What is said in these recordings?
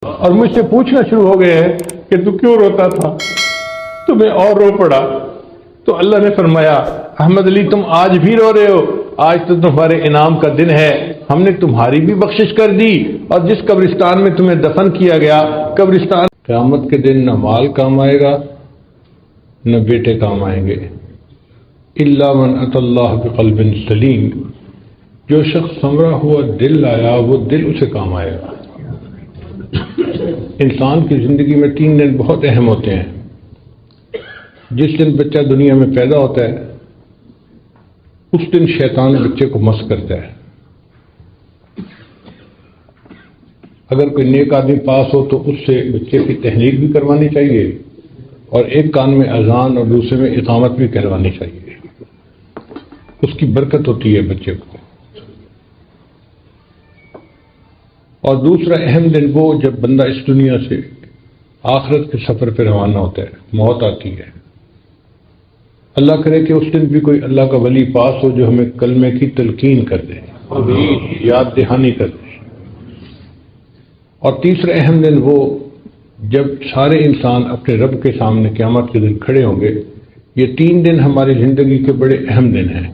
اور مجھ سے پوچھنا شروع ہو گئے ہیں کہ تو کیوں روتا تھا، تو میں اور رو پڑا۔ تو اللہ نے فرمایا احمد علی تم آج بھی رو رہے ہو، آج تو تمہارے انعام کا دن ہے، ہم نے تمہاری بھی بخشش کر دی، اور جس قبرستان میں تمہیں دفن کیا گیا قبرستان قیامت کے دن نہ مال کام آئے گا نہ بیٹے کام آئیں گے، الا من اتی اللہ بقلب سلیم، جو شخص سنورا ہوا دل لایا وہ دل اسے کام آئے گا۔ انسان کی زندگی میں 3 دن بہت اہم ہوتے ہیں۔ جس دن بچہ دنیا میں پیدا ہوتا ہے اس دن شیطان بچے کو مست کرتا ہے۔ اگر کوئی نیک آدمی پاس ہو تو اس سے بچے کی تحریک بھی کروانی چاہیے، اور ایک کان میں اذان اور دوسرے میں اقامت بھی کروانی چاہیے، اس کی برکت ہوتی ہے بچے کو۔ اور دوسرا اہم دن وہ جب بندہ اس دنیا سے آخرت کے سفر پہ روانہ ہوتا ہے، موت آتی ہے۔ اللہ کرے کہ اس دن بھی کوئی اللہ کا ولی پاس ہو جو ہمیں کلمے کی تلقین کر دے، یاد دہانی کر دے۔ اور تیسرا اہم دن وہ جب سارے انسان اپنے رب کے سامنے قیامت کے دن کھڑے ہوں گے۔ یہ 3 دن ہماری زندگی کے بڑے اہم دن ہیں۔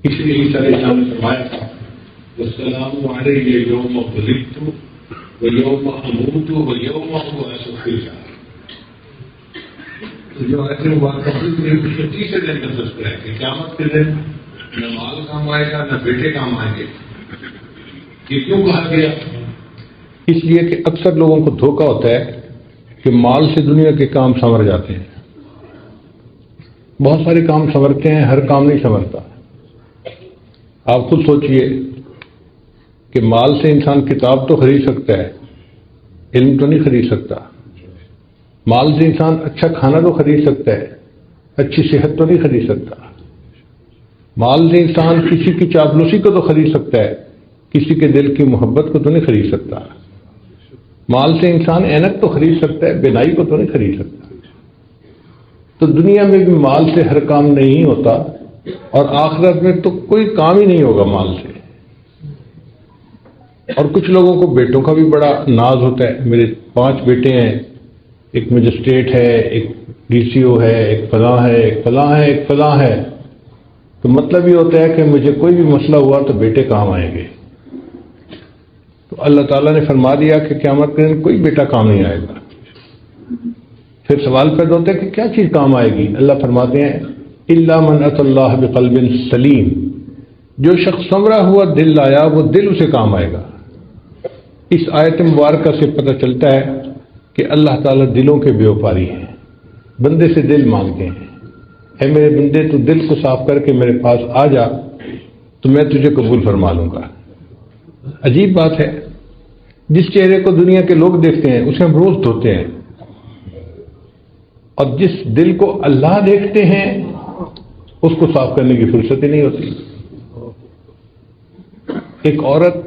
اس لیے عیسیٰ علیہ السلام نے فرمایا تھا والسلام علیہ یوم ولدت ویوم اموت ویوم ابعث حیا۔ جو ایسے مبارکہ تیسرے دن کا تذکرہ ہے کہ قیامت کے دن نہ مال کام آئے گا نہ بیٹے کام آئیں گے۔ یہ کیوں کہا گیا؟ اس لیے کہ اکثر لوگوں کو دھوکہ ہوتا ہے کہ مال سے دنیا کے کام سنور جاتے ہیں۔ بہت سارے کام سنورتے ہیں، ہر کام نہیں سنورتا۔ آپ خود سوچئے کہ مال سے انسان کتاب تو خرید سکتا ہے، علم تو نہیں خرید سکتا۔ مال سے انسان اچھا کھانا تو خرید سکتا ہے، اچھی صحت تو نہیں خرید سکتا۔ مال سے انسان کسی کی چاپلوسی کو تو خرید سکتا ہے، کسی کے دل کی محبت کو تو نہیں خرید سکتا۔ مال سے انسان اینک تو خرید سکتا ہے، بینائی کو تو نہیں خرید سکتا۔ تو دنیا میں بھی مال سے ہر کام نہیں ہوتا، اور آخرت میں تو کوئی کام ہی نہیں ہوگا مال سے۔ اور کچھ لوگوں کو بیٹوں کا بھی بڑا ناز ہوتا ہے، میرے 5 بیٹے ہیں، ایک مجسٹریٹ ہے، ایک ڈی سی او ہے، ایک فلاں ہے، ایک فلاں ہے، ایک فلاں ہے۔ تو مطلب یہ ہوتا ہے کہ مجھے کوئی بھی مسئلہ ہوا تو بیٹے کام آئیں گے۔ تو اللہ تعالیٰ نے فرما دیا کہ قیامت کے دن کوئی بیٹا کام نہیں آئے گا۔ پھر سوال پیدا ہوتا ہے کہ کیا چیز کام آئے گی؟ اللہ فرماتے ہیں الا من اتی اللہ بقلب سلیم، جو شخص سنورا ہوا دل لایا وہ دل اسے کام آئے گا۔ اس آیت مبارکہ سے پتہ چلتا ہے کہ اللہ تعالیٰ دلوں کے بیوپاری ہیں، بندے سے دل مانگتے ہیں۔ اے میرے بندے تو دل کو صاف کر کے میرے پاس آ جا تو میں تجھے قبول فرما لوں گا۔ عجیب بات ہے، جس چہرے کو دنیا کے لوگ دیکھتے ہیں اسے ہم روز دھوتے ہیں، اور جس دل کو اللہ دیکھتے ہیں اس کو صاف کرنے کی فرصت ہی نہیں ہوتی۔ ایک عورت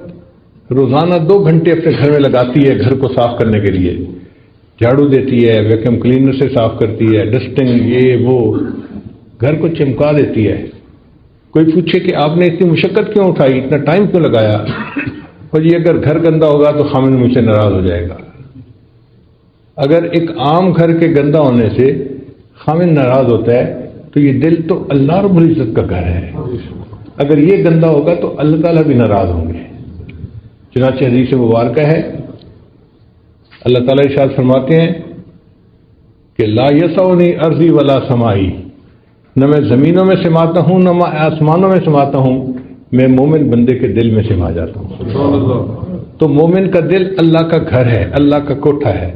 روزانہ 2 گھنٹے اپنے گھر میں لگاتی ہے گھر کو صاف کرنے کے لیے، جھاڑو دیتی ہے، ویکیوم کلینر سے صاف کرتی ہے، ڈسٹنگ یہ وہ، گھر کو چمکا دیتی ہے۔ کوئی پوچھے کہ آپ نے اتنی مشقت کیوں اٹھائی، اتنا ٹائم کیوں لگایا؟ اور یہ اگر گھر گندا ہوگا تو خامن مجھ سے ناراض ہو جائے گا۔ اگر ایک عام گھر کے گندا ہونے سے خامن ناراض ہوتا ہے تو یہ دل تو اللہ رب العزت کا گھر ہے، اگر یہ گندا ہوگا تو اللہ تعالیٰ بھی ناراض ہوں گے۔ چنانچہ حدیث مبارکہ ہے، اللہ تعالیٰ ارشاد فرماتے ہیں کہ لا یسعنی ارضی ولا سمائی، نہ میں زمینوں میں سماتا ہوں نہ میں آسمانوں میں سماتا ہوں، میں مومن بندے کے دل میں سما جاتا ہوں۔ تو مومن کا دل اللہ کا گھر ہے، اللہ کا کوٹھا ہے۔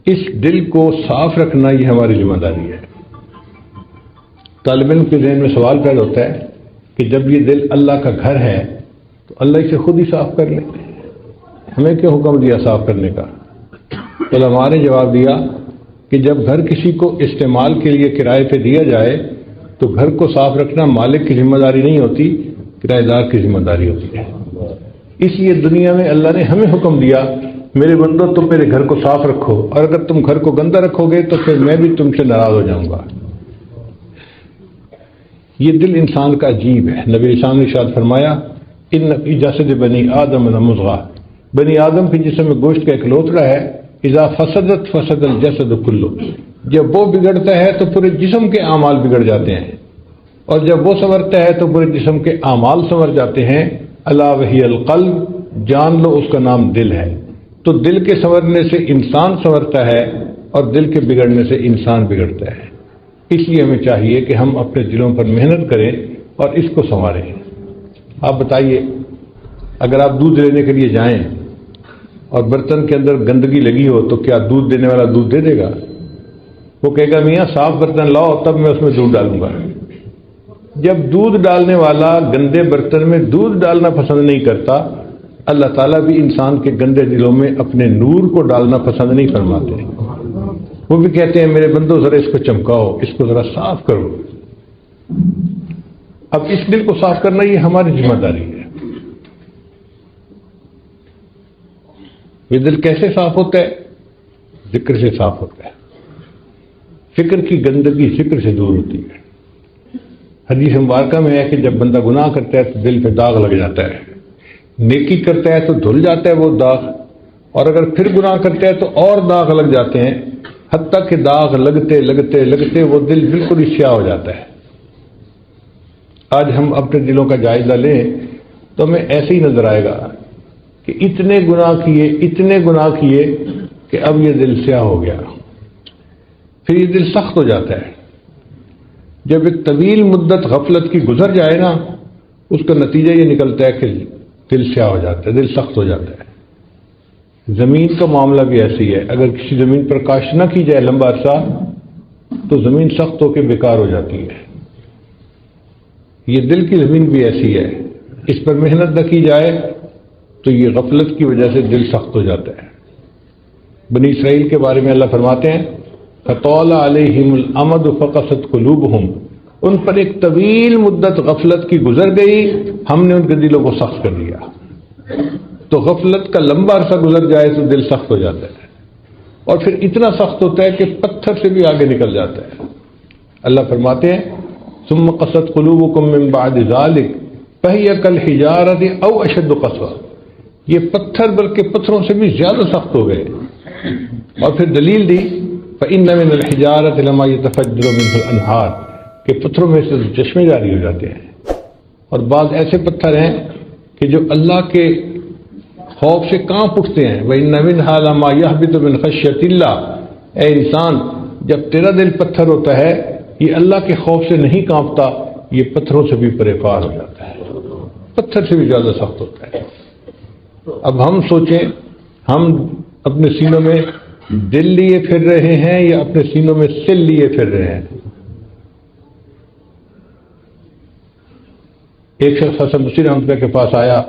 اس دل کو صاف رکھنا یہ ہماری ذمہ داری ہے۔ طالب علم کے ذہن میں سوال پیدا ہوتا ہے کہ جب یہ دل اللہ کا گھر ہے تو اللہ اسے خود ہی صاف کر لے، ہمیں کیوں حکم دیا صاف کرنے کا؟ علماء نے جواب دیا کہ جب گھر کسی کو استعمال کے لیے کرائے پہ دیا جائے تو گھر کو صاف رکھنا مالک کی ذمہ داری نہیں ہوتی، کرایہ دار کی ذمہ داری ہوتی ہے۔ اس لیے دنیا میں اللہ نے ہمیں حکم دیا میرے بندو تم میرے گھر کو صاف رکھو، اور اگر تم گھر کو گندا رکھو گے تو پھر میں بھی تم سے ناراض ہو جاؤں گا۔ یہ دل انسان کا عجیب ہے۔ نبی اسلام نے ارشاد فرمایا ان فی جسد بنی آدم لمضغہ، بنی آدم کے جسم میں گوشت کا ایک لوتڑا ہے، اذا فسدت فسد الجسد کلو، جب وہ بگڑتا ہے تو پورے جسم کے اعمال بگڑ جاتے ہیں، اور جب وہ سنورتا ہے تو پورے جسم کے اعمال سنور جاتے ہیں۔ الا وہی القلب، جان لو اس کا نام دل ہے۔ تو دل کے سنورنے سے انسان سنورتا ہے، اور دل کے بگڑنے سے انسان بگڑتا ہے۔ اس لیے ہمیں چاہیے کہ ہم اپنے دلوں پر محنت کریں اور اس کو سنواریں۔ آپ بتائیے، اگر آپ دودھ لینے کے لیے جائیں اور برتن کے اندر گندگی لگی ہو تو کیا دودھ دینے والا دودھ دے دے گا؟ وہ کہے گا میاں صاف برتن لاؤ تب میں اس میں دودھ ڈالوں گا۔ جب دودھ ڈالنے والا گندے برتن میں دودھ ڈالنا پسند نہیں کرتا، اللہ تعالیٰ بھی انسان کے گندے دلوں میں اپنے نور کو ڈالنا پسند نہیں فرماتے۔ وہ بھی کہتے ہیں میرے بندو ذرا اس کو چمکاؤ، اس کو ذرا صاف کرو۔ اب اس دل کو صاف کرنا یہ ہماری ذمہ داری ہے۔ یہ دل کیسے صاف ہوتا ہے؟ ذکر سے صاف ہوتا ہے۔ فکر کی گندگی ذکر سے دور ہوتی ہے۔ حدیث مبارکہ میں ہے کہ جب بندہ گناہ کرتا ہے تو دل پہ داغ لگ جاتا ہے، نیکی کرتا ہے تو دھل جاتا ہے وہ داغ، اور اگر پھر گناہ کرتا ہے تو اور داغ لگ جاتے ہیں، حتیٰ کہ داغ لگتے لگتے لگتے وہ دل بالکل ہی سیاہ ہو جاتا ہے۔ آج ہم اپنے دلوں کا جائزہ لیں تو ہمیں ایسے ہی نظر آئے گا کہ اتنے گناہ کیے کہ اب یہ دل سیاہ ہو گیا۔ پھر یہ دل سخت ہو جاتا ہے۔ جب ایک طویل مدت غفلت کی گزر جائے نا، اس کا نتیجہ یہ نکلتا ہے کہ دل سیاہ ہو جاتا ہے، دل سخت ہو جاتا ہے۔ زمین کا معاملہ بھی ایسی ہے، اگر کسی زمین پر کاشت نہ کی جائے لمبا عرصہ تو زمین سخت ہو کے بیکار ہو جاتی ہے۔ یہ دل کی زمین بھی ایسی ہے، اس پر محنت نہ کی جائے تو یہ غفلت کی وجہ سے دل سخت ہو جاتا ہے۔ بنی اسرائیل کے بارے میں اللہ فرماتے ہیں فَطَالَ عَلَيْهِمُ الْأَمَدُ فَقَسَتْ قُلُوبُهُمْ، ان پر ایک طویل مدت غفلت کی گزر گئی، ہم نے ان کے دلوں کو سخت کر دیا۔ تو غفلت کا لمبا عرصہ گزر جائے تو دل سخت ہو جاتا ہے، اور پھر اتنا سخت ہوتا ہے کہ پتھر سے بھی آگے نکل جاتا ہے۔ اللہ فرماتے ہیں ثم قست قلوبكم من بعد ذلك فهي كالحجارة او اشد قسوة، یہ پتھر بلکہ پتھروں سے بھی زیادہ سخت ہو گئے۔ اور پھر دلیل دی فإن من الحجارة لما يتفجر منه الأنهار، کہ پتھروں میں سے چشمے جاری ہو جاتے ہیں۔ اور بعض ایسے پتھر ہیں کہ جو اللہ کے خوف سے کانپ اٹھتے ہیں۔ وَإِنَّ مِنْهَا لَمَا يَهْبِطُ مِنْ خَشْيَةِ اللَّهِ، اے انسان جب تیرا دل پتھر ہوتا ہے یہ اللہ کے خوف سے نہیں کانپتا، یہ پتھروں سے بھی پرے پار ہو جاتا ہے، پتھر سے بھی زیادہ سخت ہوتا ہے۔ اب ہم سوچیں، ہم اپنے سینوں میں دل لیے پھر رہے ہیں یا اپنے سینوں میں سل لیے پھر رہے ہیں؟ ایک شخص حسن بصری رحمۃ اللہ کے پاس آیا،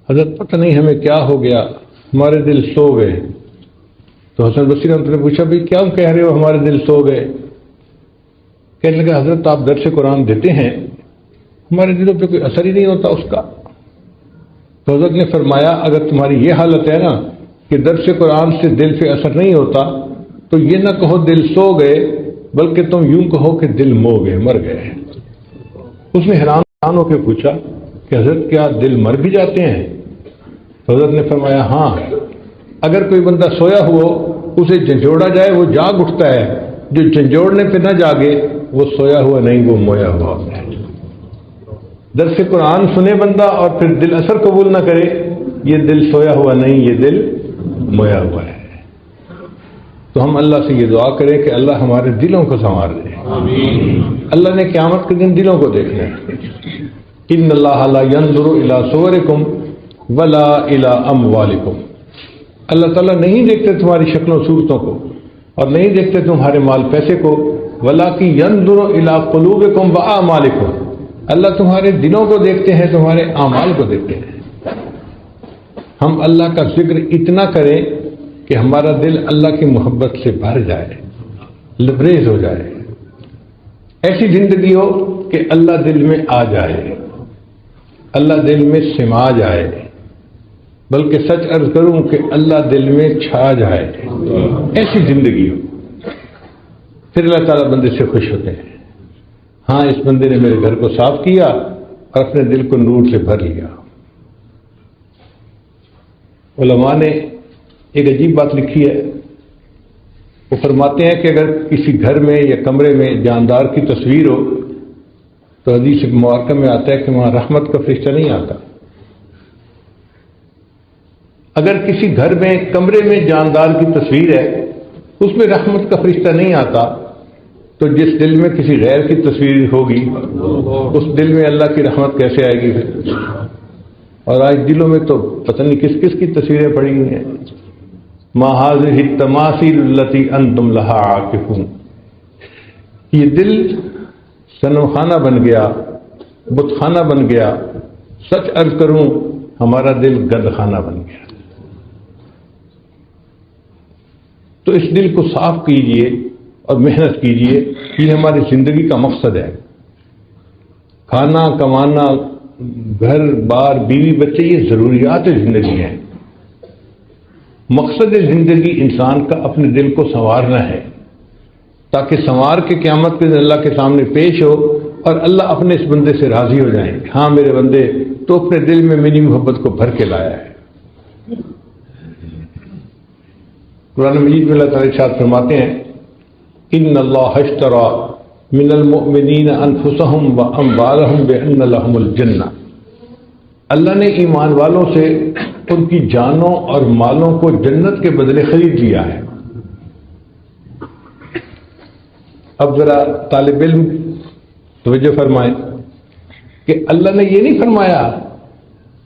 حضرت پتہ نہیں ہمیں کیا ہو گیا، ہمارے دل سو گئے۔ تو حسن بصری رحمۃ اللہ نے پوچھا بھائی کیا کہہ رہے ہو ہمارے دل سو گئے؟ کہنے لگا حضرت آپ درس قرآن دیتے ہیں، ہمارے دلوں پہ کوئی اثر ہی نہیں ہوتا اس کا۔ تو حضرت نے فرمایا اگر تمہاری یہ حالت ہے نا کہ درس قرآن سے دل پہ اثر نہیں ہوتا تو یہ نہ کہو دل سو گئے، بلکہ تم یوں کہو کہ دل مو گئے، مر گئے۔ اس نے حیران ہو کے پوچھا کہ حضرت کیا دل مر بھی جاتے ہیں؟ تو حضرت نے فرمایا ہاں، اگر کوئی بندہ سویا ہوا اسے جھنجھوڑا جائے وہ جاگ اٹھتا ہے، جو جھنجھوڑنے پہ نہ جاگے وہ سویا ہوا نہیں، وہ مویا ہوا ہوتا ہے۔ درس قرآن سنے بندہ اور پھر دل اثر قبول نہ کرے، یہ دل سویا ہوا نہیں، یہ دل مویا ہوا ہے۔ تو ہم اللہ سے یہ دعا کریں کہ اللہ ہمارے دلوں کو سنوار دے۔ اللہ نے قیامت کے دن دلوں کو دیکھنا ہے۔ ان اللہ لا ينظر الى صورکم ولا الى اموالکم، اللہ تعالیٰ نہیں دیکھتے تمہاری شکلوں صورتوں کو اور نہیں دیکھتے تمہارے مال پیسے کو، ولکن ينظر الى قلوبکم واعمالکم، اللہ تمہارے دلوں کو دیکھتے ہیں، تمہارے اعمال کو دیکھتے ہیں۔ ہم اللہ کا ذکر اتنا کریں کہ ہمارا دل اللہ کی محبت سے بھر جائے، لبریز ہو جائے، ایسی زندگی ہو کہ اللہ دل میں آ جائے، اللہ دل میں سما جائے، بلکہ سچ عرض کروں کہ اللہ دل میں چھا جائے، ایسی زندگی ہو۔ پھر اللہ تعالیٰ بندے سے خوش ہوتے ہیں، ہاں اس بندے نے میرے گھر کو صاف کیا اور اپنے دل کو نور سے بھر لیا۔ علماء نے ایک عجیب بات لکھی ہے. وہ فرماتے ہیں کہ اگر کسی گھر میں یا کمرے میں جاندار کی تصویر ہو تو حدیث مبارکہ میں آتا ہے کہ وہاں رحمت کا فرشتہ نہیں آتا. اگر کسی گھر میں کمرے میں جاندار کی تصویر ہے اس میں رحمت کا فرشتہ نہیں آتا تو جس دل میں کسی غیر کی تصویر ہوگی اس دل میں اللہ کی رحمت کیسے آئے گی پھر؟ اور آج دلوں میں تو پتہ نہیں کس کس کی تصویریں پڑی ہوئی ہیں. ما هذه التماثيل التي انتم لها عاكفون. یہ دل صنم خانہ بن گیا، بت خانہ بن گیا. سچ عرض کروں ہمارا دل گند خانہ بن گیا. تو اس دل کو صاف کیجئے اور محنت کیجئے. یہ ہماری زندگی کا مقصد ہے. کھانا کمانا، گھر بار، بیوی بچے، یہ ضروریات زندگی ہیں. مقصد زندگی انسان کا اپنے دل کو سنوارنا ہے تاکہ سنوار کے قیامت کے دن اللہ کے سامنے پیش ہو اور اللہ اپنے اس بندے سے راضی ہو جائیں. ہاں میرے بندے تو اپنے دل میں میری محبت کو بھر کے لایا ہے. قرآن مجید میں اللہ تعالیٰ ارشاد فرماتے ہیں ان اللہ اشتری من المؤمنین انفسهم واموالهم بان لهم الجنہ. اللہ نے ایمان والوں سے ان کی جانوں اور مالوں کو جنت کے بدلے خرید لیا ہے. اب ذرا طالب علم توجہ فرمائیں کہ اللہ نے یہ نہیں فرمایا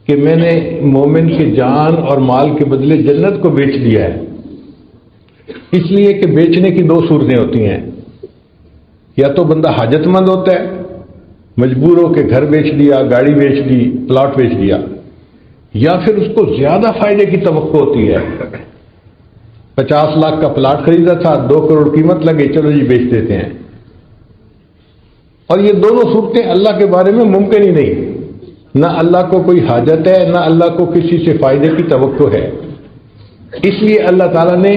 کہ میں نے مومن کے جان اور مال کے بدلے جنت کو بیچ دیا ہے. اس لیے کہ بیچنے کی دو صورتیں ہوتی ہیں. یا تو بندہ حاجت مند ہوتا ہے، مجبور ہو کے گھر بیچ دیا، گاڑی بیچ دی، پلاٹ بیچ دیا. یا پھر اس کو زیادہ فائدے کی توقع ہوتی ہے. 50 لاکھ کا پلاٹ خریدا تھا، 2 کروڑ قیمت لگے، چلو جی بیچ دیتے ہیں. اور یہ دونوں صورتیں اللہ کے بارے میں ممکن ہی نہیں. نہ اللہ کو کوئی حاجت ہے، نہ اللہ کو کسی سے فائدے کی توقع ہے. اس لیے اللہ تعالیٰ نے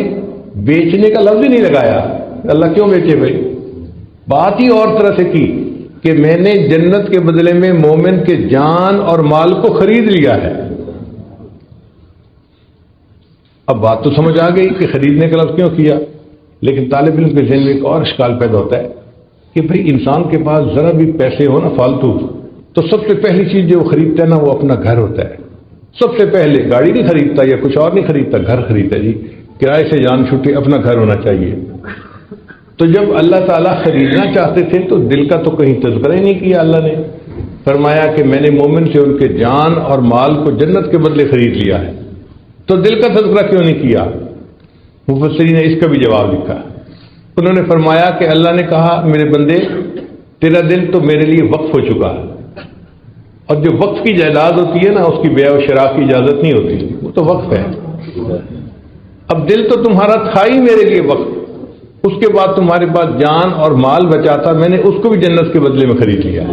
بیچنے کا لفظ ہی نہیں لگایا. اللہ کیوں بیچے بھائی؟ بات ہی اور طرح سے کی کہ میں نے جنت کے بدلے میں مومن کے جان اور مال کو خرید لیا ہے. اب بات تو سمجھ آ گئی کہ خریدنے کا لفظ کیوں کیا. لیکن طالب علم کے ذہن میں ایک اور اشکال پیدا ہوتا ہے کہ بھئی انسان کے پاس ذرا بھی پیسے ہو نا فالتو تو سب سے پہلی چیز جو وہ خریدتا ہے نا وہ اپنا گھر ہوتا ہے. سب سے پہلے گاڑی نہیں خریدتا یا کچھ اور نہیں خریدتا، گھر خریدتا. جی کرائے سے جان چھوٹے، اپنا گھر ہونا چاہیے. تو جب اللہ تعالیٰ خریدنا چاہتے تھے تو دل کا تو کہیں تذکرہ ہی نہیں کیا. اللہ نے فرمایا کہ میں نے مومن سے ان کے جان اور مال کو جنت کے بدلے خرید لیا ہے. تو دل کا تذکرہ کیوں نہیں کیا؟ مفسرین نے اس کا بھی جواب لکھا. انہوں نے فرمایا کہ اللہ نے کہا میرے بندے تیرا دل تو میرے لیے وقف ہو چکا ہے. اور جو وقف کی جائیداد ہوتی ہے نا اس کی بیع و شراء کی اجازت نہیں ہوتی، وہ تو وقف ہے. اب دل تو تمہارا تھا ہی میرے لیے وقف. اس کے بعد تمہارے پاس جان اور مال بچا تھا، میں نے اس کو بھی جنت کے بدلے میں خرید لیا.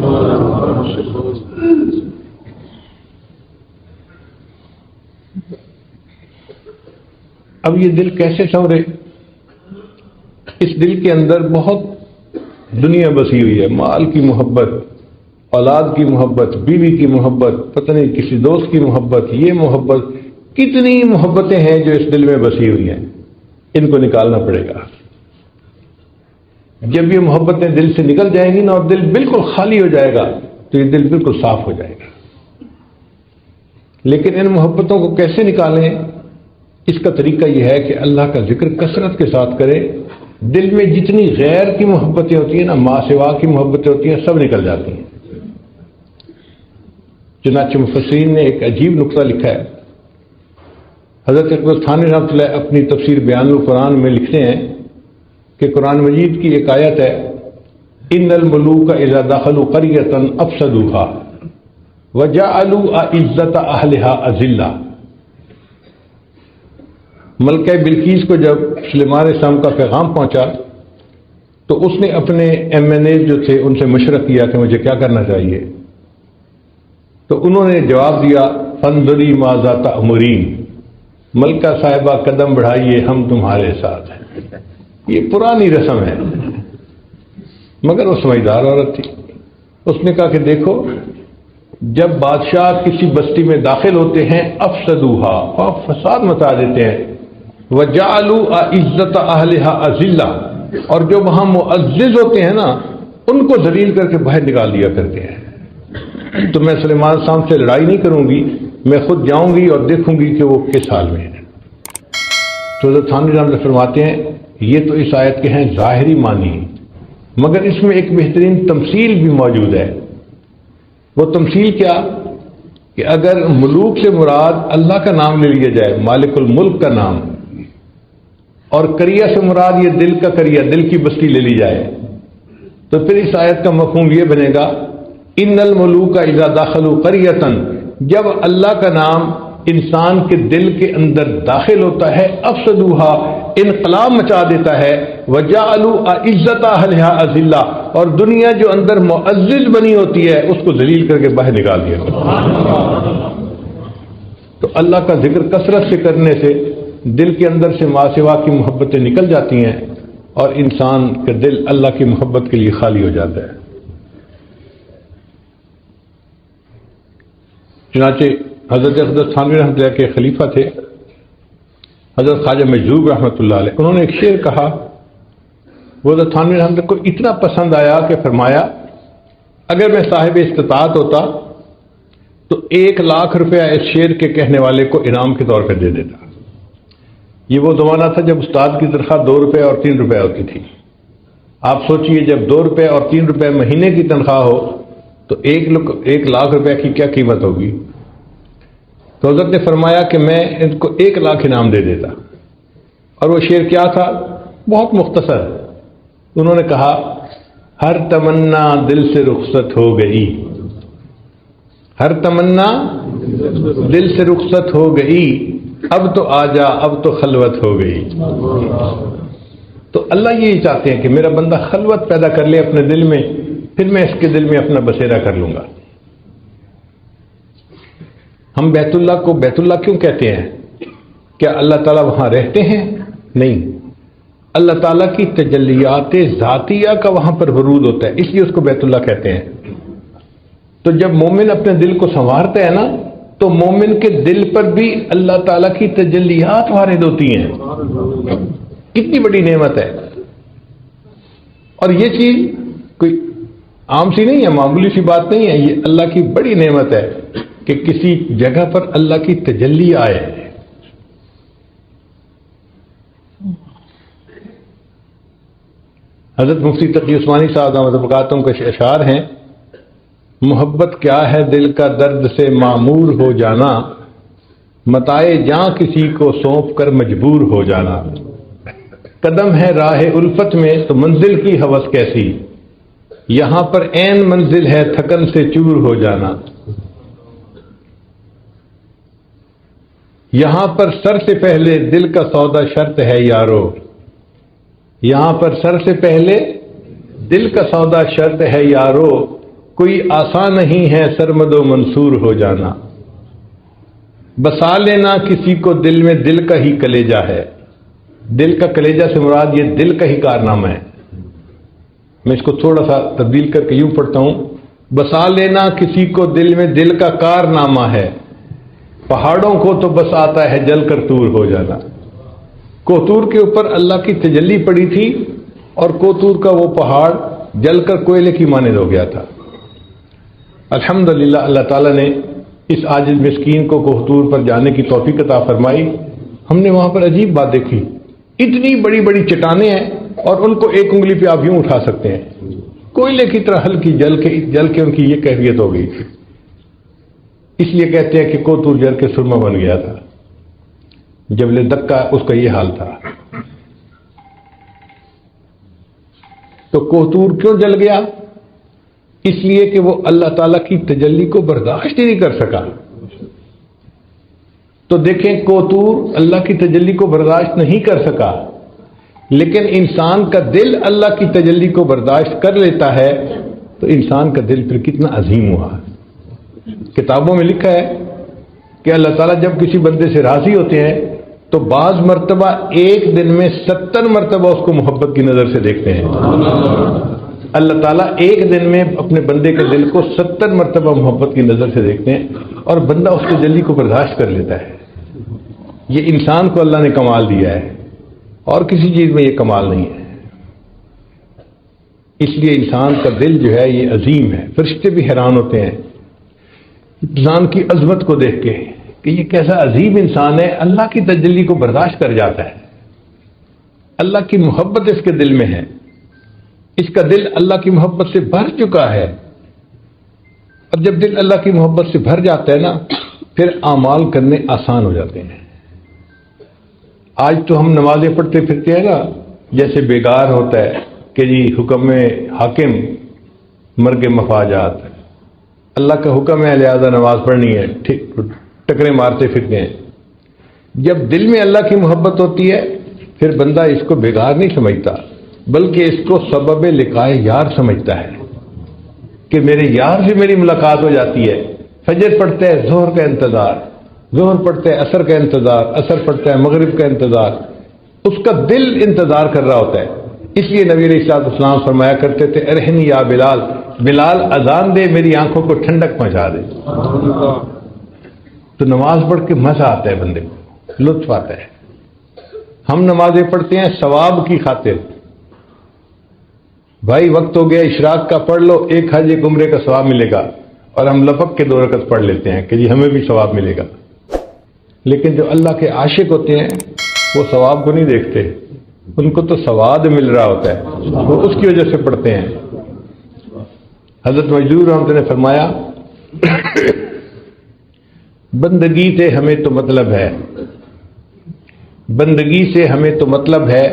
اب یہ دل کیسے سنورے؟ اس دل کے اندر بہت دنیا بسی ہوئی ہے. مال کی محبت، اولاد کی محبت، بیوی کی محبت، پتہ نہیں کسی دوست کی محبت، یہ محبت، کتنی محبتیں ہیں جو اس دل میں بسی ہوئی ہیں. ان کو نکالنا پڑے گا. جب یہ محبتیں دل سے نکل جائیں گی نا اور دل بالکل خالی ہو جائے گا تو یہ دل بالکل صاف ہو جائے گا. لیکن ان محبتوں کو کیسے نکالیں؟ اس کا طریقہ یہ ہے کہ اللہ کا ذکر کثرت کے ساتھ کرے. دل میں جتنی غیر کی محبتیں ہوتی ہیں نا، ماں سوا کی محبتیں ہوتی ہیں، سب نکل جاتی ہیں. چنانچہ مفسرین نے ایک عجیب نقطہ لکھا ہے. حضرت اکبر تھانوی رحمۃ اللہ اپنی تفسیر بیان القرآن میں لکھتے ہیں کہ قرآن مجید کی ایک آیت ہے ان الملوک اذا دخلوا قریۃ افسدوها وجعلوا اعزۃ اہلها اذلہ. ملکہ بلقیس کو جب سلیمان السلام کا پیغام پہنچا تو اس نے اپنے MNA جو تھے ان سے مشورہ کیا کہ مجھے کیا کرنا چاہیے. تو انہوں نے جواب دیا فانظری ماذا تأمرین، ملکہ صاحبہ قدم بڑھائیے ہم تمہارے ساتھ ہیں. یہ پرانی رسم ہے مگر وہ سمجھدار عورت تھی. اس نے کہا کہ دیکھو جب بادشاہ کسی بستی میں داخل ہوتے ہیں افسدوہا اور فساد مچا دیتے ہیں، وجعلوا عزت اہلھا اذلہ، اور جو وہاں معزز ہوتے ہیں نا ان کو ذلیل کر کے باہر نکال دیا کرتے ہیں۔ تو میں سلیمان صاحب سے لڑائی نہیں کروں گی، میں خود جاؤں گی اور دیکھوں گی کہ وہ کس حال میں ہے۔ تو حضرت تھانوی رحمۃ اللہ فرماتے ہیں یہ تو اس آیت کے ہیں ظاہری معنی، مگر اس میں ایک بہترین تمثیل بھی موجود ہے۔ وہ تمثیل کیا کہ اگر ملوک سے مراد اللہ کا نام لے لیا جائے، مالک الملک کا نام، اور قریہ سے مراد یہ دل کا قریہ، دل کی بستی لے لی جائے، تو پھر اس آیت کا مفہوم یہ بنے گا ان الملوک اذا دخلوا قریۃ، جب اللہ کا نام انسان کے دل کے اندر داخل ہوتا ہے افسدوہا، انقلاب مچا دیتا ہے، وجعلوا عزت اہلھا اذلہ، اور دنیا جو اندر معزز بنی ہوتی ہے اس کو ذلیل کر کے باہر نکال دیا۔ تو اللہ کا ذکر کثرت سے کرنے سے دل کے اندر سے ما سوا کی محبتیں نکل جاتی ہیں اور انسان کا دل اللہ کی محبت کے لیے خالی ہو جاتا ہے۔ چنانچہ حضرت اقدس تھانوی رحمۃ اللہ کے خلیفہ تھے حضرت خواجہ مجذوب رحمۃ اللہ علیہ، انہوں نے ایک شعر کہا، وہ حضرت تھانوی رحمۃ اللہ کو اتنا پسند آیا کہ فرمایا اگر میں صاحب استطاعت ہوتا تو 1,00,000 روپیہ اس شعر کے کہنے والے کو انعام کے طور پہ دے دیتا۔ یہ وہ زمانہ تھا جب استاد کی تنخواہ 2 روپے اور 3 روپے ہوتی تھی۔ آپ سوچئے جب 2 روپے اور 3 روپے مہینے کی تنخواہ ہو تو 1,00,000 روپے کی کیا قیمت ہوگی۔ تو حضرت نے فرمایا کہ میں ان کو 1,00,000 انعام دے دیتا۔ اور وہ شعر کیا تھا؟ بہت مختصر، انہوں نے کہا ہر تمنا دل سے رخصت ہو گئی، ہر تمنا دل سے رخصت ہو گئی، اب تو آجا اب تو خلوت ہو گئی۔ تو اللہ یہی چاہتے ہیں کہ میرا بندہ خلوت پیدا کر لے اپنے دل میں، پھر میں اس کے دل میں اپنا بسیرا کر لوں گا۔ ہم بیت اللہ کو بیت اللہ کیوں کہتے ہیں؟ کیا اللہ تعالیٰ وہاں رہتے ہیں؟ نہیں، اللہ تعالیٰ کی تجلیات ذاتیہ کا وہاں پر ورود ہوتا ہے، اس لیے اس کو بیت اللہ کہتے ہیں۔ تو جب مومن اپنے دل کو سنوارتا ہے نا تو مومن کے دل پر بھی اللہ تعالیٰ کی تجلیات وارد ہوتی ہیں۔ کتنی بڑی نعمت ہے، اور یہ چیز کوئی عام سی نہیں ہے، معمولی سی بات نہیں ہے، یہ اللہ کی بڑی نعمت ہے کہ کسی جگہ پر اللہ کی تجلی آئے۔ حضرت مفتی تقی عثمانی صاحب دامت برکاتہم کے اشعار ہیں، محبت کیا ہے دل کا درد سے معمور ہو جانا، متائے جاں کسی کو سونپ کر مجبور ہو جانا، قدم ہے راہ الفت میں تو منزل کی ہوس کیسی، یہاں پر عین منزل ہے تھکن سے چور ہو جانا، یہاں پر سر سے پہلے دل کا سودا شرط ہے یارو، یہاں پر سر سے پہلے دل کا سودا شرط ہے یارو، کوئی آسان نہیں ہے سرمد و منصور ہو جانا، بسا لینا کسی کو دل میں دل کا ہی کلیجہ ہے، دل کا کلیجہ سے مراد یہ دل کا ہی کارنامہ ہے۔ میں اس کو تھوڑا سا تبدیل کر کے یوں پڑھتا ہوں، بسا لینا کسی کو دل میں دل کا کارنامہ ہے، پہاڑوں کو تو بس آتا ہے جل کر طور ہو جانا۔ کوتور کے اوپر اللہ کی تجلی پڑی تھی اور کوتور کا وہ پہاڑ جل کر کوئلے کی مانند ہو گیا تھا۔ الحمدللہ اللہ تعالیٰ نے اس عاجز مسکین کو کوہتور پر جانے کی توفیق عطا فرمائی۔ ہم نے وہاں پر عجیب بات دیکھی، اتنی بڑی بڑی چٹانیں ہیں اور ان کو ایک انگلی پہ آپ یوں اٹھا سکتے ہیں، کوئلے کی طرح ہلکی جل کے ان کی یہ کیفیت ہو گئی تھی۔ اس لیے کہتے ہیں کہ کوتور جل کے سرما بن گیا تھا، جبل دکا اس کا یہ حال تھا۔ تو کوہتور کیوں جل گیا؟ اس لیے کہ وہ اللہ تعالیٰ کی تجلی کو برداشت ہی نہیں کر سکا۔ تو دیکھیں کوہتور اللہ کی تجلی کو برداشت نہیں کر سکا، لیکن انسان کا دل اللہ کی تجلی کو برداشت کر لیتا ہے تو انسان کا دل پھر کتنا عظیم ہوا۔ کتابوں میں لکھا ہے کہ اللہ تعالیٰ جب کسی بندے سے راضی ہوتے ہیں تو بعض مرتبہ ایک دن میں 70 مرتبہ اس کو محبت کی نظر سے دیکھتے ہیں۔ اللہ تعالیٰ ایک دن میں اپنے بندے کے دل کو 70 مرتبہ محبت کی نظر سے دیکھتے ہیں اور بندہ اس تجلی کو برداشت کر لیتا ہے. یہ انسان کو اللہ نے کمال دیا ہے اور کسی چیز میں یہ کمال نہیں ہے. اس لیے انسان کا دل جو ہے یہ عظیم ہے. فرشتے بھی حیران ہوتے ہیں انسان کی عظمت کو دیکھ کے کہ یہ کیسا عظیم انسان ہے, اللہ کی تجلی کو برداشت کر جاتا ہے. اللہ کی محبت اس کے دل میں ہے, اس کا دل اللہ کی محبت سے بھر چکا ہے. اور جب دل اللہ کی محبت سے بھر جاتا ہے نا, پھر اعمال کرنے آسان ہو جاتے ہیں. آج تو ہم نمازیں پڑھتے پھرتے ہیں نا جیسے بیگار ہوتا ہے کہ جی حکم حاکم مرگ مفاجات, اللہ کا حکم ہے لہذا نماز پڑھنی ہے, ٹھیک ٹکرے مارتے پھرتے ہیں. جب دل میں اللہ کی محبت ہوتی ہے پھر بندہ اس کو بیگار نہیں سمجھتا بلکہ اس کو سبب لقائے یار سمجھتا ہے کہ میرے یار سے میری ملاقات ہو جاتی ہے. فجر پڑھتا ہے ظہر کا انتظار, ظہر پڑھتا ہے عصر کا انتظار, عصر پڑھتا ہے مغرب کا انتظار, اس کا دل انتظار کر رہا ہوتا ہے. اس لیے نبی علیہ الصلوۃ والسلام فرمایا کرتے تھے ارحنی یا بلال, بلال اذان دے میری آنکھوں کو ٹھنڈک پہنچا دے. تو نماز پڑھ کے مزہ آتا ہے بندے کو, لطف آتا ہے. ہم نمازیں پڑھتے ہیں ثواب کی خاطر, بھائی وقت ہو گیا اشراق کا پڑھ لو, ایک حج ایک عمرے کا ثواب ملے گا, اور ہم لپک کے 2 رکعت پڑھ لیتے ہیں کہ جی ہمیں بھی ثواب ملے گا. لیکن جو اللہ کے عاشق ہوتے ہیں وہ ثواب کو نہیں دیکھتے, ان کو تو سواد مل رہا ہوتا ہے, وہ اس کی وجہ سے پڑھتے ہیں. حضرت مجدور رحمۃ اللہ نے فرمایا بندگی سے ہمیں تو مطلب ہے, بندگی سے ہمیں تو مطلب ہے,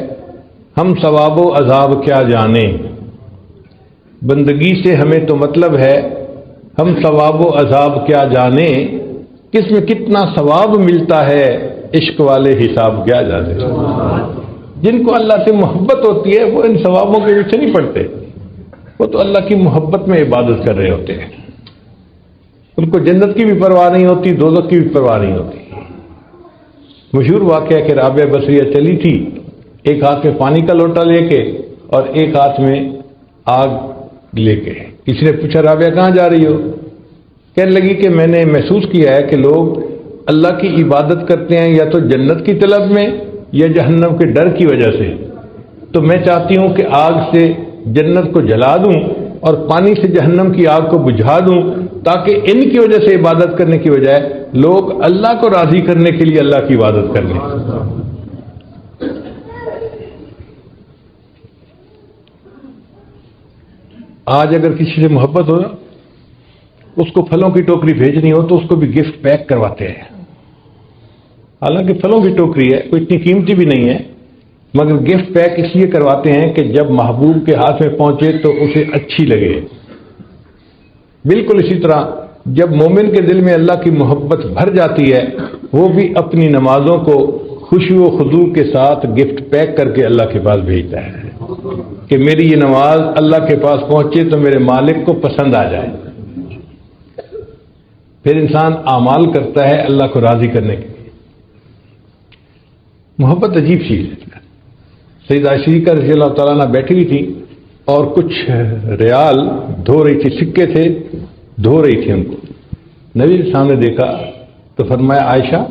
ہم ثواب و عذاب کیا جانیں. بندگی سے ہمیں تو مطلب ہے, ہم ثواب و عذاب کیا جانیں, کس میں کتنا ثواب ملتا ہے, عشق والے حساب کیا جانے. جن کو اللہ سے محبت ہوتی ہے وہ ان ثوابوں کے پیچھے نہیں پڑتے, وہ تو اللہ کی محبت میں عبادت کر رہے ہوتے ہیں. ان کو جنت کی بھی پرواہ نہیں ہوتی, دوزخ کی بھی پرواہ نہیں ہوتی. مشہور واقعہ کہ رابعہ بصریہ چلی تھی ایک ہاتھ میں پانی کا لوٹا لے کے اور ایک ہاتھ میں آگ لے کے. کسی نے پوچھا رابعہ کہاں جا رہی ہو؟ کہنے لگی کہ میں نے محسوس کیا ہے کہ لوگ اللہ کی عبادت کرتے ہیں یا تو جنت کی طلب میں یا جہنم کے ڈر کی وجہ سے, تو میں چاہتی ہوں کہ آگ سے جنت کو جلا دوں اور پانی سے جہنم کی آگ کو بجھا دوں, تاکہ ان کی وجہ سے عبادت کرنے کی بجائے لوگ اللہ کو راضی کرنے کے لیے اللہ کی عبادت کر لیں. آج اگر کسی سے محبت ہو نا, اس کو پھلوں کی ٹوکری بھیجنی ہو تو اس کو بھی گفٹ پیک کرواتے ہیں. حالانکہ پھلوں کی ٹوکری ہے, کوئی اتنی قیمتی بھی نہیں ہے, مگر گفٹ پیک اس لیے کرواتے ہیں کہ جب محبوب کے ہاتھ میں پہنچے تو اسے اچھی لگے. بالکل اسی طرح جب مومن کے دل میں اللہ کی محبت بھر جاتی ہے, وہ بھی اپنی نمازوں کو خوشی و خضوع کے ساتھ گفٹ پیک کر کے اللہ کے پاس بھیجتا ہے کہ میری یہ نماز اللہ کے پاس پہنچے تو میرے مالک کو پسند آ جائے. پھر انسان اعمال کرتا ہے اللہ کو راضی کرنے کے لیے. محبت عجیب چیز ہے. سیدہ عائشہ رضی اللہ تعالیٰ عنہ بیٹھی ہوئی تھی اور کچھ ریال دھو رہی تھی, سکے تھے دھو رہی تھی ان کو. نبی کے سامنے دیکھا تو فرمایا عائشہ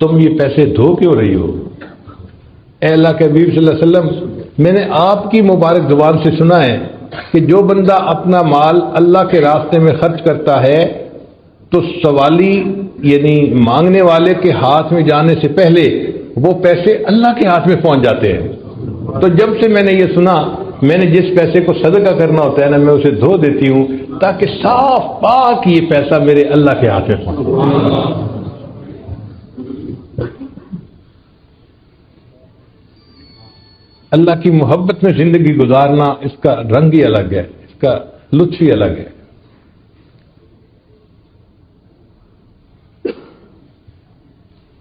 تم یہ پیسے دھو کیوں رہی ہو؟ اے اللہ کے حبیب صلی اللہ علیہ وسلم, میں نے آپ کی مبارک زبان سے سنا ہے کہ جو بندہ اپنا مال اللہ کے راستے میں خرچ کرتا ہے تو سوالی یعنی مانگنے والے کے ہاتھ میں جانے سے پہلے وہ پیسے اللہ کے ہاتھ میں پہنچ جاتے ہیں. تو جب سے میں نے یہ سنا, میں نے جس پیسے کو صدقہ کرنا ہوتا ہے نا, میں اسے دھو دیتی ہوں تاکہ صاف پاک یہ پیسہ میرے اللہ کے ہاتھ میں پہنچے. اللہ کی محبت میں زندگی گزارنا اس کا رنگ ہی الگ ہے, اس کا لطف ہی الگ ہے.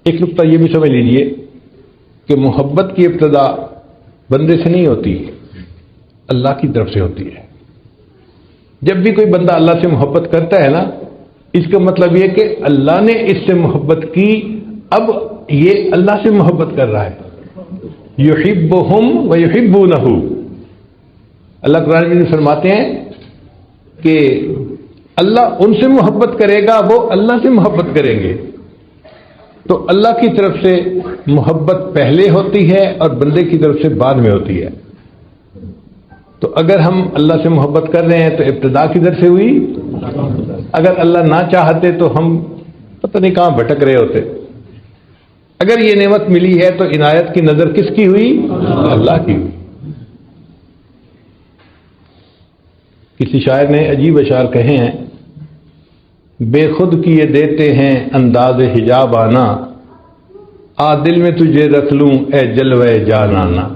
ایک نقطہ یہ بھی سمجھ لیجئے کہ محبت کی ابتدا بندے سے نہیں ہوتی, اللہ کی طرف سے ہوتی ہے. جب بھی کوئی بندہ اللہ سے محبت کرتا ہے نا, اس کا مطلب یہ کہ اللہ نے اس سے محبت کی, اب یہ اللہ سے محبت کر رہا ہے. یحبہم و یحبونہ, اللہ قرآن میں فرماتے ہیں کہ اللہ ان سے محبت کرے گا، وہ اللہ سے محبت کریں گے۔ تو اللہ کی طرف سے محبت پہلے ہوتی ہے اور بندے کی طرف سے بعد میں ہوتی ہے۔ تو اگر ہم اللہ سے محبت کر رہے ہیں تو ابتدا کدھر سے ہوئی؟ اگر اللہ نہ چاہتے تو ہم پتہ نہیں کہاں بھٹک رہے ہوتے۔ اگر یہ نعمت ملی ہے تو عنایت کی نظر کس کی ہوئی؟ اللہ کی ہوئی۔ کسی شاعر نے عجیب اشعار کہے ہیں، بے خود کیے دیتے ہیں انداز حجاب آنا، آ دل میں تجھے رکھ لوں اے جلوہ جان آنا۔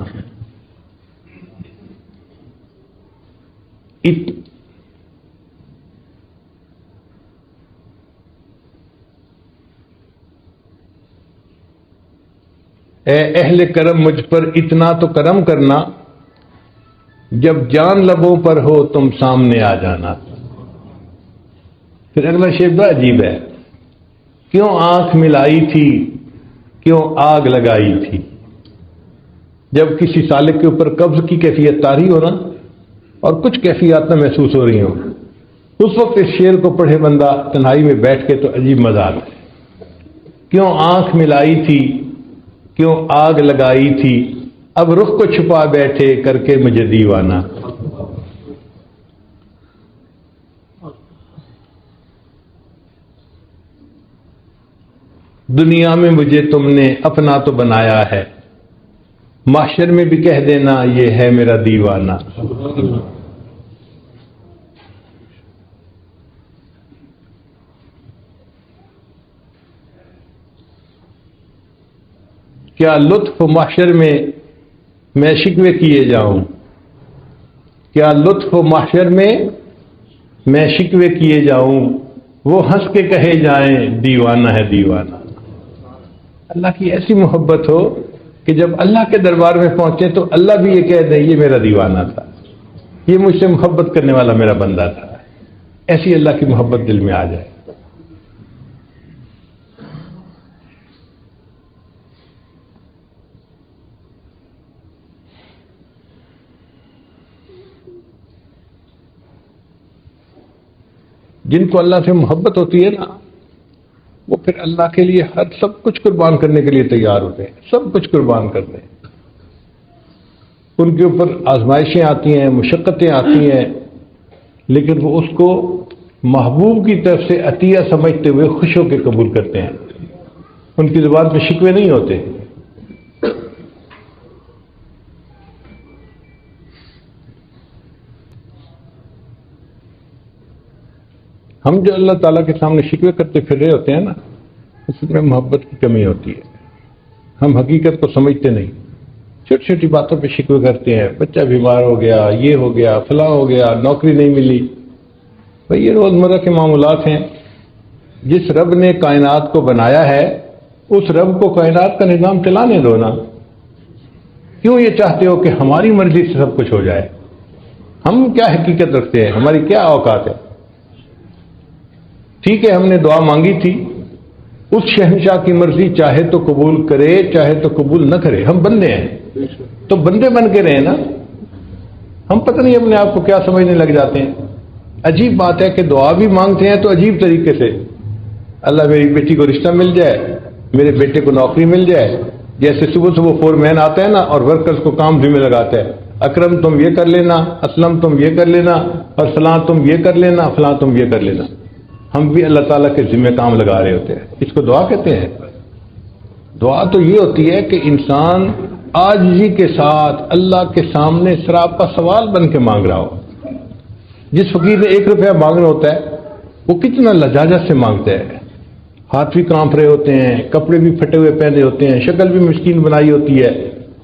اے اہل کرم مجھ پر اتنا تو کرم کرنا، جب جان لبوں پر ہو تم سامنے آ جانا۔ پھر اگلا شعر بڑا عجیب ہے، کیوں آنکھ ملائی تھی کیوں آگ لگائی تھی۔ جب کسی سالک کے اوپر قبض کی کیفیت طاری ہو نا اور کچھ کیفیات نہ محسوس ہو رہی ہوں، اس وقت اس شعر کو پڑھے بندہ تنہائی میں بیٹھ کے تو عجیب مزہ آتا ہے۔ کیوں آنکھ ملائی تھی کیوں آگ لگائی تھی، اب رخ کو چھپا بیٹھے کر کے مجھے دیوانہ۔ دنیا میں مجھے تم نے اپنا تو بنایا ہے، محشر میں بھی کہہ دینا یہ ہے میرا دیوانہ۔ کیا لطف محشر میں میں شکوے کیے جاؤں، کیا لطف محشر میں میں شکوے کیے جاؤں، وہ ہنس کے کہے جائیں دیوانہ ہے دیوانہ۔ اللہ کی ایسی محبت ہو کہ جب اللہ کے دربار میں پہنچے تو اللہ بھی یہ کہہ دے یہ میرا دیوانہ تھا، یہ مجھ سے محبت کرنے والا میرا بندہ تھا۔ ایسی اللہ کی محبت دل میں آ جائے۔ جن کو اللہ سے محبت ہوتی ہے نا، وہ پھر اللہ کے لیے ہر سب کچھ قربان کرنے کے لیے تیار ہوتے ہیں، سب کچھ قربان کرتے ہیں۔ ان کے اوپر آزمائشیں آتی ہیں، مشقتیں آتی ہیں، لیکن وہ اس کو محبوب کی طرف سے عطیہ سمجھتے ہوئے خوش ہو کے قبول کرتے ہیں۔ ان کی زبان پہ شکوے نہیں ہوتے۔ ہم جو اللہ تعالیٰ کے سامنے شکوے کرتے پھر رہے ہوتے ہیں نا، اس میں محبت کی کمی ہوتی ہے۔ ہم حقیقت کو سمجھتے نہیں، چھوٹی چھوٹی باتوں پہ شکوے کرتے ہیں، بچہ بیمار ہو گیا، یہ ہو گیا، فلاں ہو گیا، نوکری نہیں ملی۔ بھئی یہ روزمرہ کے معاملات ہیں۔ جس رب نے کائنات کو بنایا ہے اس رب کو کائنات کا نظام چلانے دو نا۔ کیوں یہ چاہتے ہو کہ ہماری مرضی سے سب کچھ ہو جائے؟ ہم کیا حقیقت رکھتے ہیں؟ ہماری کیا اوقات ہے؟ ٹھیک ہے، ہم نے دعا مانگی تھی، اس شہنشاہ کی مرضی چاہے تو قبول کرے چاہے تو قبول نہ کرے۔ ہم بندے ہیں تو بندے بن کے رہے نا۔ ہم پتہ نہیں اپنے آپ کو کیا سمجھنے لگ جاتے ہیں۔ عجیب بات ہے کہ دعا بھی مانگتے ہیں تو عجیب طریقے سے، اللہ میری بیٹی کو رشتہ مل جائے، میرے بیٹے کو نوکری مل جائے۔ جیسے صبح صبح فور مین آتا ہے نا اور ورکرز کو کام ذمہ لگاتا ہے، اکرم تم یہ کر لینا، اسلم تم یہ کر لینا، اور فلاں تم یہ کر لینا، فلاں تم یہ کر لینا۔ ہم بھی اللہ تعالیٰ کے ذمہ کام لگا رہے ہوتے ہیں۔ اس کو دعا کہتے ہیں۔ دعا تو یہ ہوتی ہے کہ انسان عاجزی کے ساتھ اللہ کے سامنے سراپا سوال بن کے مانگ رہا ہو۔ جس فقیر نے 1 روپیہ مانگنا ہوتا ہے وہ کتنا لجاجت سے مانگتا ہے، ہاتھ بھی کانپ رہے ہوتے ہیں، کپڑے بھی پھٹے ہوئے پہنے ہوتے ہیں، شکل بھی مسکین بنائی ہوتی ہے،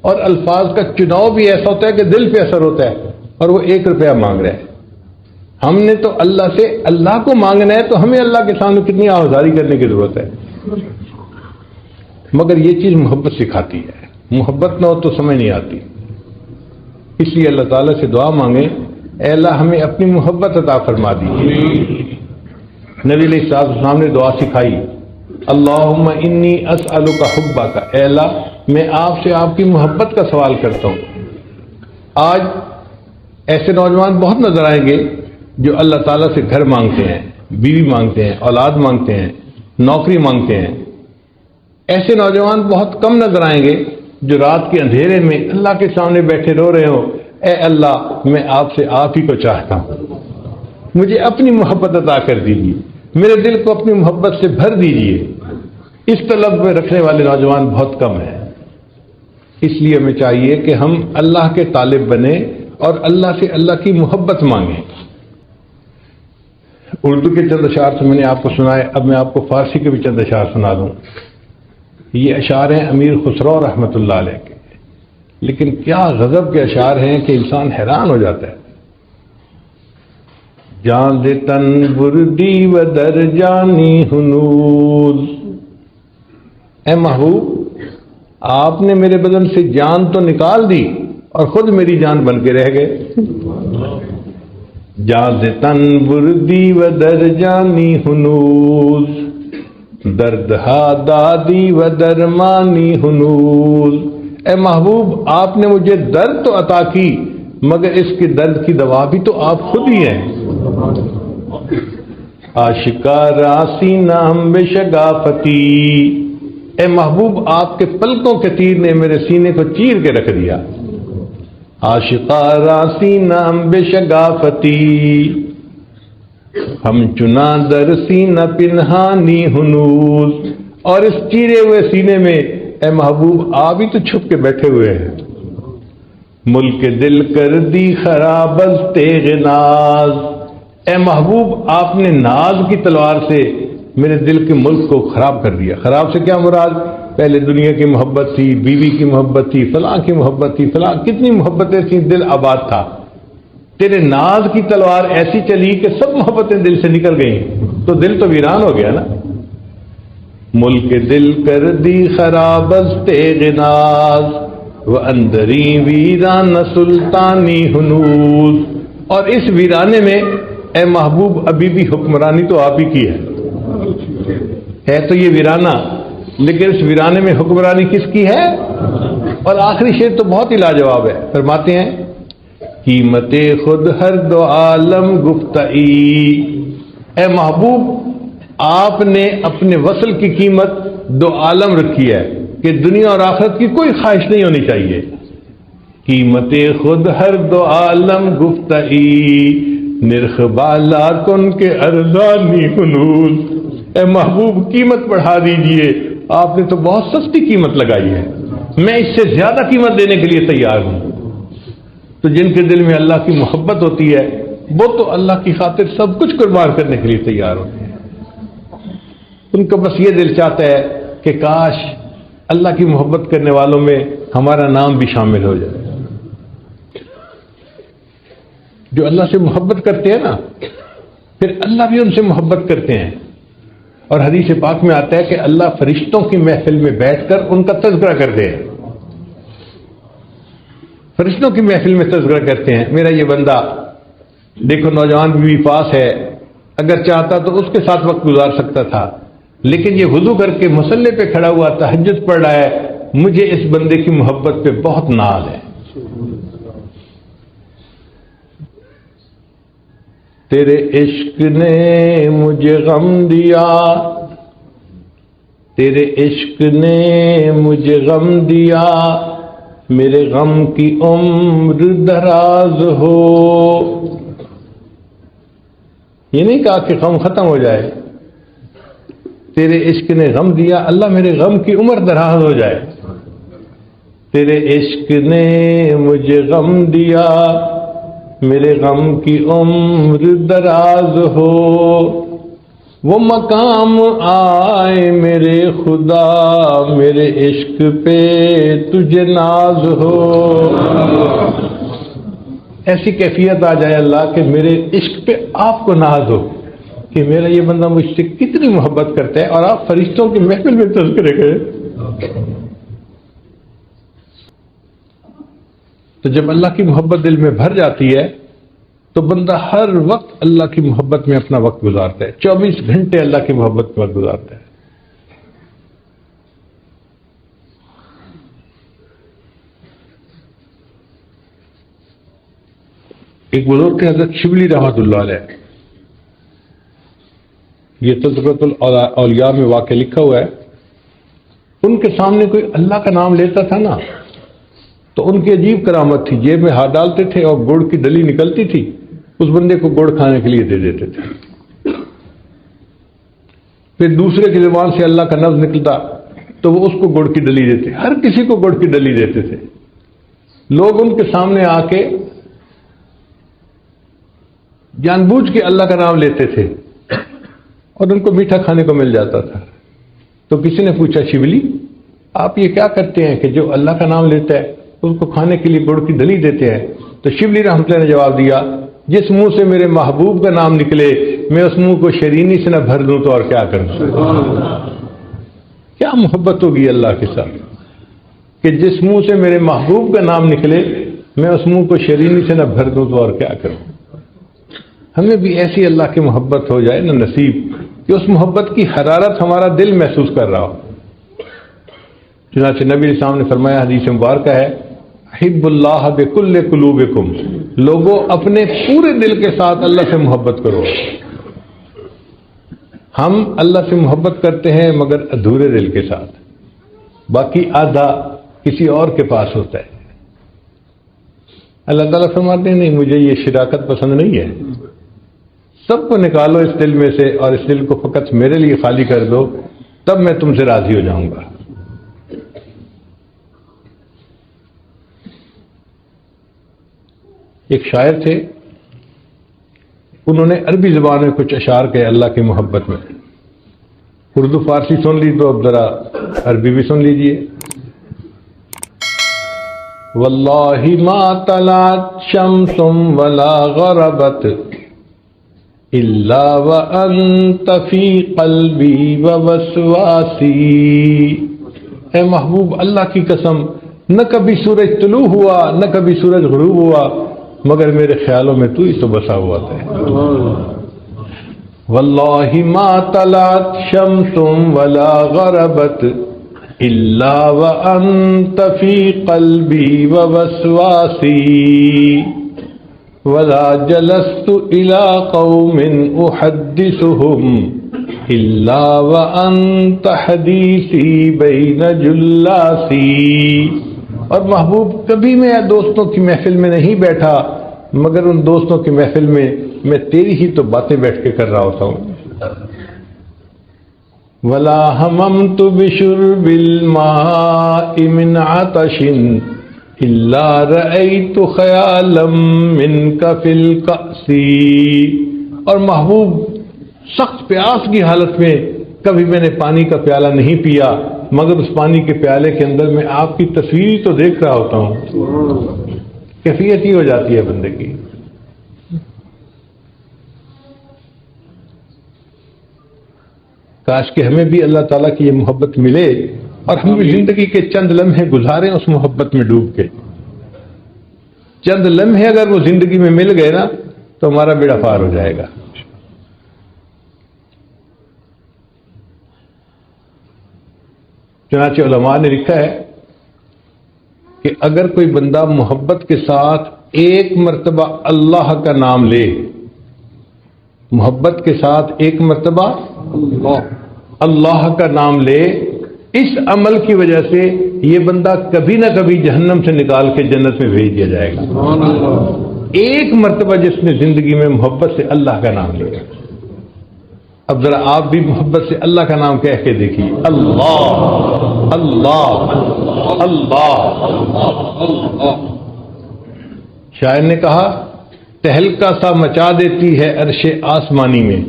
اور الفاظ کا چناؤ بھی ایسا ہوتا ہے کہ دل پہ اثر ہوتا ہے، اور وہ 1 روپیہ مانگ رہا ہے۔ ہم نے تو اللہ سے اللہ کو مانگنا ہے، تو ہمیں اللہ کے سامنے کتنی آہذاری کرنے کی ضرورت ہے۔ مگر یہ چیز محبت سکھاتی ہے، محبت نہ ہو تو سمجھ نہیں آتی۔ اس لیے اللہ تعالیٰ سے دعا مانگیں، اے اللہ ہمیں اپنی محبت عطا فرما دیجیے۔ نبی علیہ السلام نے دعا سکھائی، اللہم انی اسألک حبک، اے اللہ میں آپ سے آپ کی محبت کا سوال کرتا ہوں۔ آج ایسے نوجوان بہت نظر آئیں گے جو اللہ تعالیٰ سے گھر مانگتے ہیں، بیوی مانگتے ہیں، اولاد مانگتے ہیں، نوکری مانگتے ہیں۔ ایسے نوجوان بہت کم نظر آئیں گے جو رات کے اندھیرے میں اللہ کے سامنے بیٹھے رو رہے ہو، اے اللہ میں آپ ہی کو چاہتا ہوں، مجھے اپنی محبت عطا کر دیجیے، میرے دل کو اپنی محبت سے بھر دیجیے۔ اس طلب میں رکھنے والے نوجوان بہت کم ہیں۔ اس لیے ہمیں چاہیے کہ ہم اللہ کے طالب بنیں اور اللہ سے اللہ کی محبت مانگیں۔ اردو کے چند اشعار سے میں نے آپ کو سنائے، اب میں آپ کو فارسی کے بھی چند اشعار سنا دوں۔ یہ اشعار ہیں امیر خسرو رحمۃ اللہ علیہ کے، لیکن کیا غضب کے اشعار ہیں کہ انسان حیران ہو جاتا ہے۔ جان دے تن بردی و در جانی ہنوز، اے محبوب آپ نے میرے بدن سے جان تو نکال دی اور خود میری جان بن کے رہ گئے۔ جان دے تن بردی و در جانی ہنوز، درد ہا دادی و درمانی ہنوز، اے محبوب آپ نے مجھے درد تو عطا کی مگر اس کے درد کی دوا بھی تو آپ خود ہی ہیں۔ آشکارا سینہ بے شگافتی، اے محبوب آپ کے پلکوں کے تیر نے میرے سینے کو چیر کے رکھ دیا۔ آشکارا سینہ بے شگافتی، ہم چنا در سینہ پنہانی ہنوز، اور اس چیرے ہوئے سینے میں اے محبوب آپ ہی تو چھپ کے بیٹھے ہوئے ہیں۔ ملک دل کر دی خراب از تیغ ناز، اے محبوب آپ نے ناز کی تلوار سے میرے دل کے ملک کو خراب کر دیا۔ خراب سے کیا مراد؟ پہلے دنیا کی محبت تھی، بیوی کی محبت تھی، فلاں کی محبت تھی، فلاں کتنی محبتیں تھیں، دل آباد تھا۔ تیرے ناز کی تلوار ایسی چلی کہ سب محبتیں دل سے نکل گئیں تو دل تو ویران ہو گیا نا۔ ملک دل کر دی خراب از تیغ ناز، و اندری ویران سلطانی ہنوز، اور اس ویرانے میں اے محبوب ابھی بھی حکمرانی تو آپ ہی کی ہے تو یہ ویرانہ، لیکن اس ویرانے میں حکمرانی کس کی ہے؟ اور آخری شعر تو بہت ہی لاجواب ہے، فرماتے ہیں قیمت خود ہر دو عالم گفتئی، اے محبوب آپ نے اپنے وصل کی قیمت دو عالم رکھی ہے کہ دنیا اور آخرت کی کوئی خواہش نہیں ہونی چاہیے۔ قیمت خود ہر دو عالم گفتئی، نرخ بالا کن کے ارزانی ہنوز، اے محبوب قیمت بڑھا دیجئے، آپ نے تو بہت سستی قیمت لگائی ہے، میں اس سے زیادہ قیمت دینے کے لیے تیار ہوں۔ تو جن کے دل میں اللہ کی محبت ہوتی ہے وہ تو اللہ کی خاطر سب کچھ قربان کرنے کے لیے تیار ہوتے ہیں۔ ان کا بس یہ دل چاہتا ہے کہ کاش اللہ کی محبت کرنے والوں میں ہمارا نام بھی شامل ہو جائے۔ جو اللہ سے محبت کرتے ہیں نا پھر اللہ بھی ان سے محبت کرتے ہیں، اور حدیث پاک میں آتا ہے کہ اللہ فرشتوں کی محفل میں بیٹھ کر ان کا تذکرہ کرتے ہیں، فرشتوں کی محفل میں تذکرہ کرتے ہیں، میرا یہ بندہ دیکھو نوجوان بھی پاس ہے، اگر چاہتا تو اس کے ساتھ وقت گزار سکتا تھا، لیکن یہ وضو کر کے مصلی پہ کھڑا ہوا تہجد پڑھ رہا ہے، مجھے اس بندے کی محبت پہ بہت ناز ہے۔ تیرے عشق نے مجھے غم دیا، تیرے عشق نے مجھے غم دیا، میرے غم کی عمر دراز ہو۔ یہ نہیں کہا کہ غم ختم ہو جائے، تیرے عشق نے غم دیا، اللہ میرے غم کی عمر دراز ہو جائے۔ تیرے عشق نے مجھے غم دیا، میرے غم کی عمر دراز ہو، وہ مقام آئے میرے خدا، میرے عشق پہ تجھے ناز ہو۔ ایسی کیفیت آ جائے اللہ کہ میرے عشق پہ آپ کو ناز ہو کہ میرا یہ بندہ مجھ سے کتنی محبت کرتا ہے، اور آپ فرشتوں کی محفل میں تذکرے گئے۔ تو جب اللہ کی محبت دل میں بھر جاتی ہے تو بندہ ہر وقت اللہ کی محبت میں اپنا وقت گزارتا ہے، 24 گھنٹے اللہ کی محبت میں وقت گزارتا ہے۔ ایک بزرگ تھے حضرت شبلی رحمۃ اللہ علیہ، یہ تذکرۃ الاولیاء میں واقع لکھا ہوا ہے. ان کے سامنے کوئی اللہ کا نام لیتا تھا نا تو ان کی عجیب کرامت تھی، جیب میں ہاتھ ڈالتے تھے اور گڑ کی ڈلی نکلتی تھی، اس بندے کو گڑ کھانے کے لیے دے دیتے تھے. پھر دوسرے کی زبان سے اللہ کا لفظ نکلتا تو وہ اس کو گڑ کی ڈلی دیتے، ہر کسی کو گڑ کی ڈلی دیتے تھے. لوگ ان کے سامنے آ کے جان بوجھ کے اللہ کا نام لیتے تھے اور ان کو میٹھا کھانے کو مل جاتا تھا. تو کسی نے پوچھا شبلی آپ یہ کیا کرتے ہیں کہ جو اللہ کا نام لیتا ہے اس کو کھانے کے لیے گڑ کی ڈلی دیتے ہیں؟ تو شبلی رحمۃ اللہ نے جواب دیا جس منہ سے میرے محبوب کا نام نکلے میں اس منہ کو شرینی سے نہ بھر دوں تو اور کیا کروں. کیا محبت ہوگی اللہ کے ساتھ کہ جس منہ سے میرے محبوب کا نام نکلے میں اس منہ کو شرینی سے نہ بھر دوں تو اور کیا کروں. ہمیں بھی ایسی اللہ کی محبت ہو جائے نہ نصیب کہ اس محبت کی حرارت ہمارا دل محسوس کر رہا ہو. چنانچہ نبی علیہ السلام نے فرمایا حدیث مبارکہ ہے احب اللہ بکل قلوبکم، لوگوں اپنے پورے دل کے ساتھ اللہ سے محبت کرو. ہم اللہ سے محبت کرتے ہیں مگر ادھورے دل کے ساتھ، باقی آدھا کسی اور کے پاس ہوتا ہے. اللہ تعالیٰ فرماتے ہیں نہیں مجھے یہ شراکت پسند نہیں ہے، سب کو نکالو اس دل میں سے اور اس دل کو فقط میرے لیے خالی کر دو، تب میں تم سے راضی ہو جاؤں گا. ایک شاعر تھے، انہوں نے عربی زبان میں کچھ اشعار کہے اللہ کی محبت میں. اردو فارسی سن لی تو اب ذرا عربی بھی سن لیجئے. واللہ ما طلعت شمس ولا غربت الا وانت فی قلبی ووسواسی. اے محبوب اللہ کی قسم نہ کبھی سورج طلوع ہوا نہ کبھی سورج غروب ہوا مگر میرے خیالوں میں تو ہی تو بسا ہوا تھا. واللہ ما طلعت شمس ولا غربت الا وانت فی قلبی ووسواسی ولا جلست الى قوم احدثهم الا وانت حدیثی بین جلاسی. اور محبوب کبھی میں دوستوں کی محفل میں نہیں بیٹھا مگر ان دوستوں کی محفل میں میں تیری ہی تو باتیں بیٹھ کے کر رہا ہوتا ہوں. ولا ہممت بشرب الماء من عطش الا رأيت خیالا منك في الكأس. اور محبوب سخت پیاس کی حالت میں کبھی میں نے پانی کا پیالہ نہیں پیا مگر اس پانی کے پیالے کے اندر میں آپ کی تصویر تو دیکھ رہا ہوتا ہوں. کیفیت ہی ہو جاتی ہے بندے کی. کاش کہ ہمیں بھی اللہ تعالیٰ کی یہ محبت ملے اور ہم بھی زندگی کے چند لمحے گزاریں اس محبت میں ڈوب کے. چند لمحے اگر وہ زندگی میں مل گئے نا تو ہمارا بیڑا پار ہو جائے گا. چنانچہ علماء نے لکھا ہے کہ اگر کوئی بندہ محبت کے ساتھ ایک مرتبہ اللہ کا نام لے، محبت کے ساتھ ایک مرتبہ اللہ کا نام لے، اس عمل کی وجہ سے یہ بندہ کبھی نہ کبھی جہنم سے نکال کے جنت میں بھیج دیا جائے گا. ایک مرتبہ جس نے زندگی میں محبت سے اللہ کا نام لیا. اب ذرا آپ بھی محبت سے اللہ کا نام کہہ کے دیکھیے، اللہ اللہ اللہ. شاعر نے کہا تہلکا سا مچا دیتی ہے عرش آسمانی میں،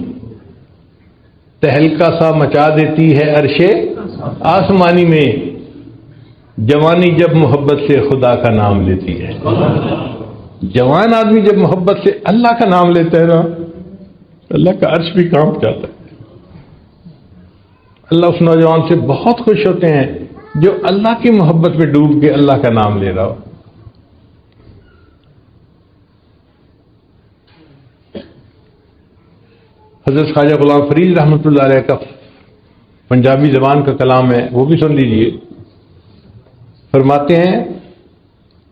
تہلکا سا مچا دیتی ہے عرش آسمانی میں، جوانی جب محبت سے خدا کا نام لیتی ہے. جوان آدمی جب محبت سے اللہ کا نام لیتا ہے نا اللہ کا عرش بھی کانپ جاتا ہے. اللہ اس نوجوان سے بہت خوش ہوتے ہیں جو اللہ کی محبت میں ڈوب کے اللہ کا نام لے رہا ہو. حضرت خواجہ غلام فرید رحمۃ اللہ علیہ کا پنجابی زبان کا کلام ہے، وہ بھی سن لیجئے. فرماتے ہیں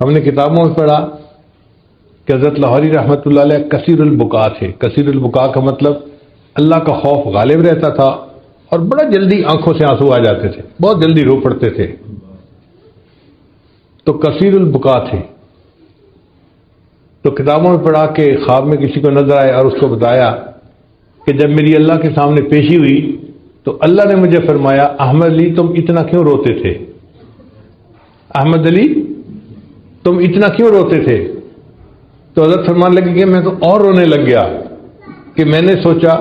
ہم نے کتابوں میں پڑھا کہ حضرت لاہوری رحمۃ اللہ علیہ کثیر البکا تھے. کثیر البکا کا مطلب اللہ کا خوف غالب رہتا تھا اور بڑا جلدی آنکھوں سے آنسو آ جاتے تھے، بہت جلدی رو پڑتے تھے. تو کثیر البکا تھے. تو کتابوں میں پڑھا کہ خواب میں کسی کو نظر آئے اور اس کو بتایا کہ جب میری اللہ کے سامنے پیشی ہوئی تو اللہ نے مجھے فرمایا احمد علی تم اتنا کیوں روتے تھے؟ احمد علی تم اتنا کیوں روتے تھے؟ تو حضرت فرمانے لگے کہ میں تو اور رونے لگ گیا کہ میں نے سوچا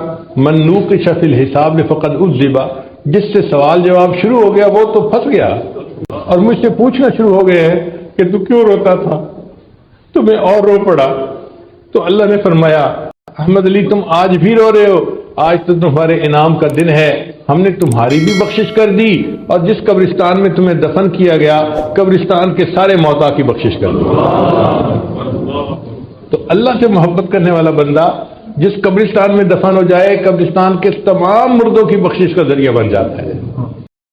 من نوقش فی الحساب فقد عذب، جس سے سوال جواب شروع ہو گیا وہ تو پھنس گیا اور مجھ سے پوچھنا شروع ہو گئے ہیں کہ تو کیوں روتا تھا. تو میں اور رو پڑا. تو اللہ نے فرمایا احمد علی تم آج بھی رو رہے ہو، آج تو تمہارے انعام کا دن ہے، ہم نے تمہاری بھی بخشش کر دی اور جس قبرستان میں تمہیں دفن کیا گیا قبرستان کے سارے موتا کی بخشش کر دی. تو اللہ سے محبت کرنے والا بندہ جس قبرستان میں دفن ہو جائے قبرستان کے تمام مردوں کی بخشش کا ذریعہ بن جاتا ہے.